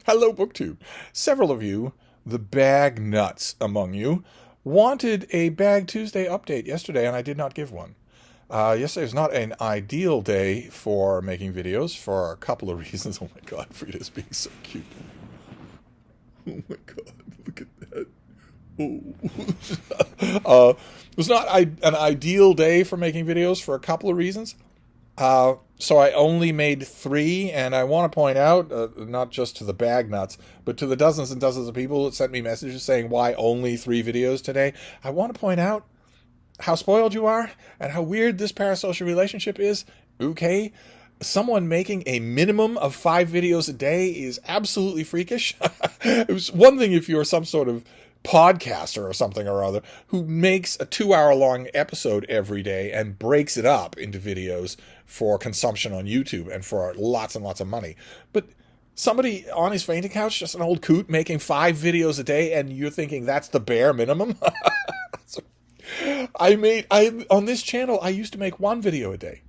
Hello, BookTube. Several of you, the bag nuts among you, wanted a Bag Tuesday update yesterday, and I did not give one. Yesterday was not an ideal day for making videos for a couple of reasons. Oh my god, Frida's being so cute. Oh my god, look at that. It was not an ideal day for making videos for a couple of reasons. So I only made 3, and I want to point out, not just to the bag nuts, but to the dozens and dozens of people that sent me messages saying why only 3 videos today. I want to point out how spoiled you are and how weird this parasocial relationship is. Okay, someone making a minimum of 5 videos a day is absolutely freakish. It was one thing if you're some sort of podcaster or something or other who makes a 2-hour-long episode every day and breaks it up into videos for consumption on YouTube and for lots and lots of money. But somebody on his fainting couch, just an old coot, making 5 videos a day, and you're thinking that's the bare minimum? So on this channel, I used to make 1 video a day.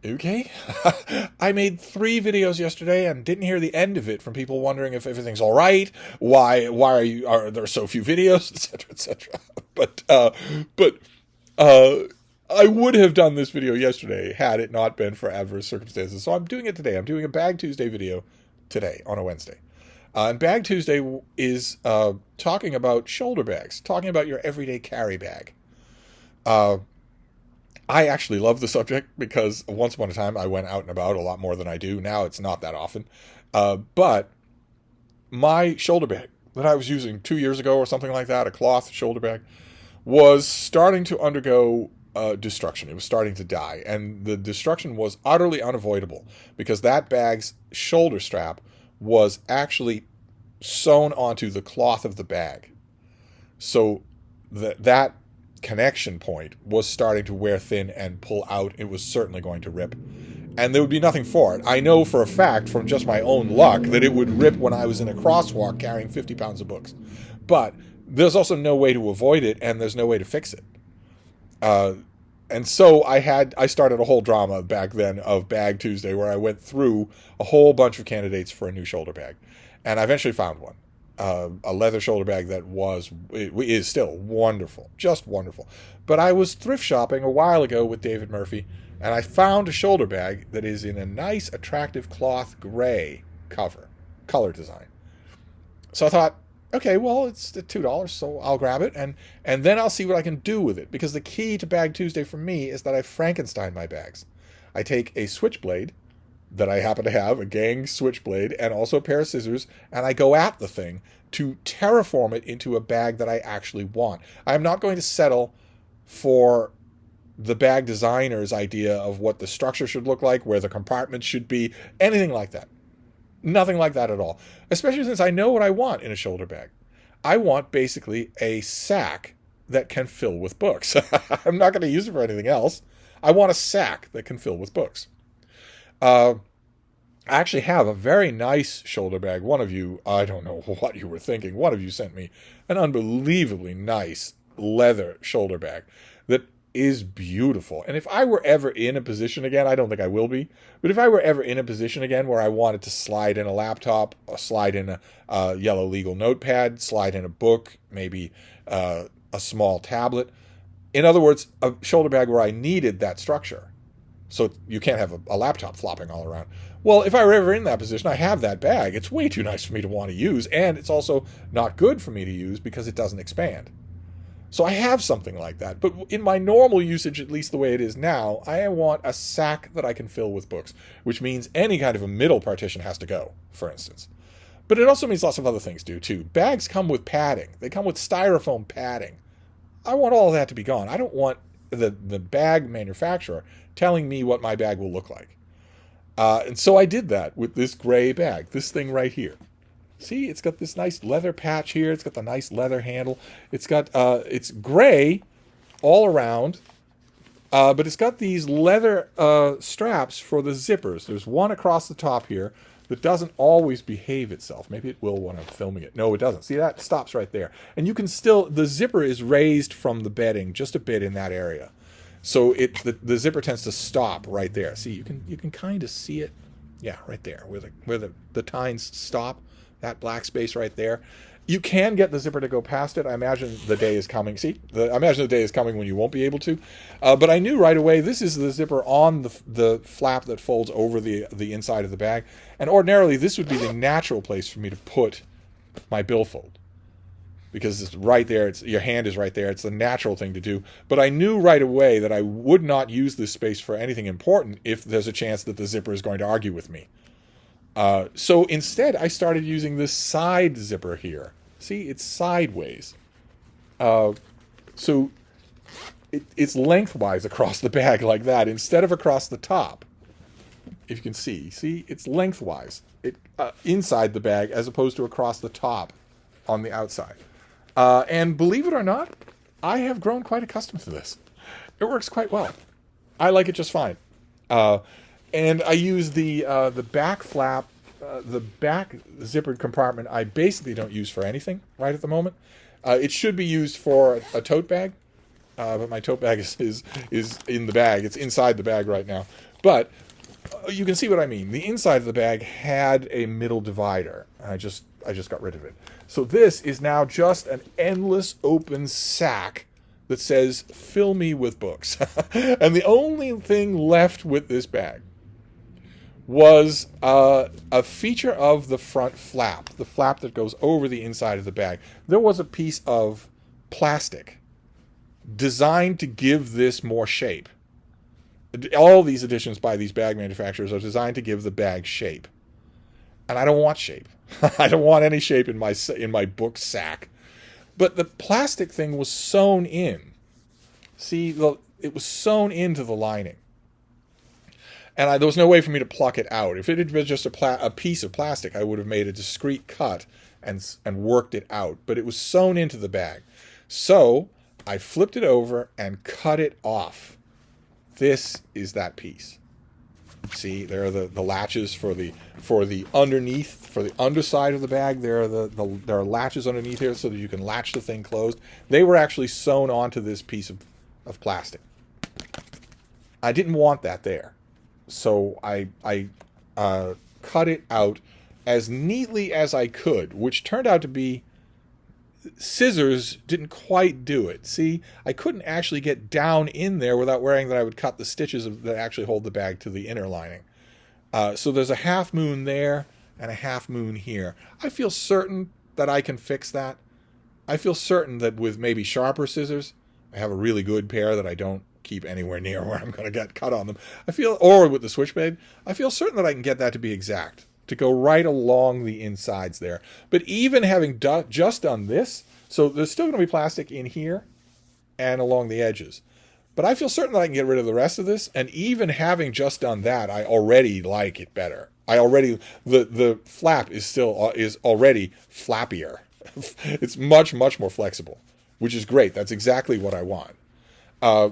Okay, I made 3 videos yesterday and didn't hear the end of it from people wondering if everything's all right. Why are there so few videos, etc., etc. But I would have done this video yesterday had it not been for adverse circumstances. So I'm doing it today. I'm doing a Bag Tuesday video today on a Wednesday. And Bag Tuesday is talking about shoulder bags, talking about your everyday carry bag. I actually love the subject because once upon a time I went out and about a lot more than I do. Now it's not that often. But my shoulder bag that I was using 2 years ago or something like that, a cloth shoulder bag, was starting to undergo destruction. It was starting to die. And the destruction was utterly unavoidable because that bag's shoulder strap was actually sewn onto the cloth of the bag. So that connection point was starting to wear thin and pull out. It was certainly going to rip, and there would be nothing for it. I know for a fact from just my own luck that it would rip when I was in a crosswalk carrying 50 pounds of books, but there's also no way to avoid it, and there's no way to fix it. And so I started a whole drama back then of Bag Tuesday where I went through a whole bunch of candidates for a new shoulder bag, and I eventually found one. A leather shoulder bag that is still wonderful, just wonderful. But I was thrift shopping a while ago with David Murphy, and I found a shoulder bag that is in a nice, attractive cloth gray color design. So I thought, okay, well, it's $2, so I'll grab it, and then I'll see what I can do with it. Because the key to Bag Tuesday for me is that I Frankenstein my bags. I take a switchblade that I happen to have, a gang switchblade, and also a pair of scissors, and I go at the thing to terraform it into a bag that I actually want. I am not going to settle for the bag designer's idea of what the structure should look like, where the compartments should be, anything like that. Nothing like that at all. Especially since I know what I want in a shoulder bag. I want basically a sack that can fill with books. I'm not going to use it for anything else. I want a sack that can fill with books. I actually have a very nice shoulder bag. One of you, I don't know what you were thinking, one of you sent me an unbelievably nice leather shoulder bag that is beautiful. And if I were ever in a position again, I don't think I will be, but if I were ever in a position again where I wanted to slide in a laptop, or slide in a yellow legal notepad, slide in a book, maybe a small tablet, in other words, a shoulder bag where I needed that structure, so you can't have a laptop flopping all around. Well, if I were ever in that position, I have that bag. It's way too nice for me to want to use, and it's also not good for me to use because it doesn't expand. So I have something like that. But in my normal usage, at least the way it is now, I want a sack that I can fill with books, which means any kind of a middle partition has to go, for instance. But it also means lots of other things do, too. Bags come with padding. They come with styrofoam padding. I want all of that to be gone. I don't want the bag manufacturer telling me what my bag will look like. And so I did that with this gray bag, this thing right here. See, it's got this nice leather patch here. It's got the nice leather handle. It's got, it's gray all around, but it's got these leather straps for the zippers. There's one across the top here that doesn't always behave itself. Maybe it will when I'm filming it. No, it doesn't. See, that stops right there. And you can still, the zipper is raised from the bedding just a bit in that area. So the zipper tends to stop right there. See, you can kind of see it. Yeah, right there, where the tines stop. that black space right there. You can get the zipper to go past it. I imagine the day is coming. See, I imagine the day is coming when you won't be able to. But I knew right away this is the zipper on the flap that folds over the inside of the bag. And ordinarily, this would be the natural place for me to put my billfold, because it's right there. Your hand is right there. It's the natural thing to do. But I knew right away that I would not use this space for anything important if there's a chance that the zipper is going to argue with me. So instead, I started using this side zipper here. See, it's sideways. So it's lengthwise across the bag like that instead of across the top. If you can see, it's lengthwise inside the bag as opposed to across the top on the outside. And believe it or not, I have grown quite accustomed to this. It works quite well. I like it just fine. And I use the back flap, the back zippered compartment. I basically don't use for anything right at the moment. It should be used for a tote bag, but my tote bag is in the bag. It's inside the bag right now. But you can see what I mean. The inside of the bag had a middle divider. I just got rid of it. So this is now just an endless open sack that says, "Fill me with books." And the only thing left with this bag was a feature of the front flap, the flap that goes over the inside of the bag. There was a piece of plastic designed to give this more shape. All these editions by these bag manufacturers are designed to give the bag shape. And I don't want shape. I don't want any shape in my book sack. But the plastic thing was sewn in. See, it was sewn into the lining. And there was no way for me to pluck it out. If it had been just a piece of plastic, I would have made a discreet cut and worked it out. But it was sewn into the bag. So I flipped it over and cut it off. This is that piece. See, there are the latches for the underneath, for the underside of the bag. There are latches underneath here so that you can latch the thing closed. They were actually sewn onto this piece of plastic. I didn't want that there. So I cut it out as neatly as I could, which turned out to be scissors didn't quite do it. See, I couldn't actually get down in there without worrying that I would cut the stitches that actually hold the bag to the inner lining. So there's a half moon there and a half moon here. I feel certain that I can fix that. I feel certain that with maybe sharper scissors, I have a really good pair that I don't keep anywhere near where I'm going to get cut on them. Or with the switchblade, I feel certain that I can get that to be exact, to go right along the insides there. But even having just done this, so there's still going to be plastic in here and along the edges. But I feel certain that I can get rid of the rest of this, and even having just done that, I already like it better. The flap is already flappier. It's much, much more flexible, which is great. That's exactly what I want.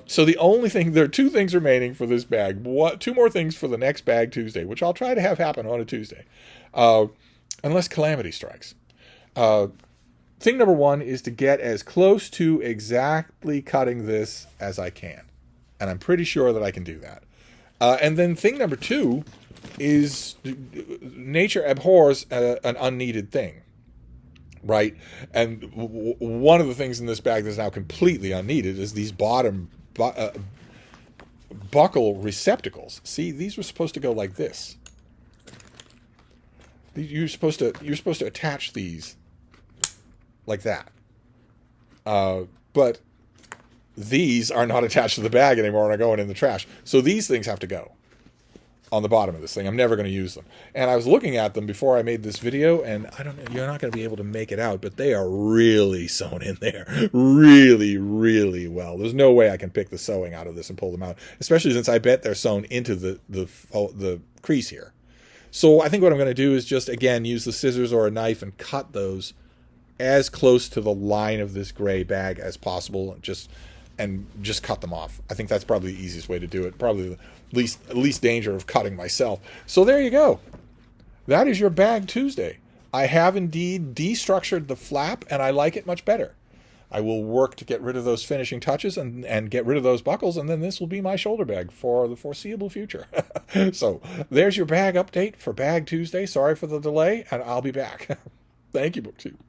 So there are two things remaining for this bag. Two more things for the next Bag Tuesday, which I'll try to have happen on a Tuesday, unless calamity strikes. Thing number one is to get as close to exactly cutting this as I can. And I'm pretty sure that I can do that. And then thing number two is nature abhors an unneeded thing. Right? And one of the things in this bag that's now completely unneeded is these bottom buckle receptacles. See, these were supposed to go like this. You're supposed to attach these like that. But these are not attached to the bag anymore and are going in the trash. So these things have to go on the bottom of this thing. I'm never going to use them. And I was looking at them before I made this video, and I don't know, you're not going to be able to make it out, but they are really sewn in there. Really, really well. There's no way I can pick the sewing out of this and pull them out, especially since I bet they're sewn into the crease here. So I think what I'm going to do is just, again, use the scissors or a knife and cut those as close to the line of this gray bag as possible, and just cut them off. I think that's probably the easiest way to do it. Probably the least danger of cutting myself. So there you go. That is your Bag Tuesday. I have indeed destructured the flap, and I like it much better. I will work to get rid of those finishing touches and get rid of those buckles, and then this will be my shoulder bag for the foreseeable future. So there's your bag update for Bag Tuesday. Sorry for the delay, and I'll be back. Thank you, BookTube.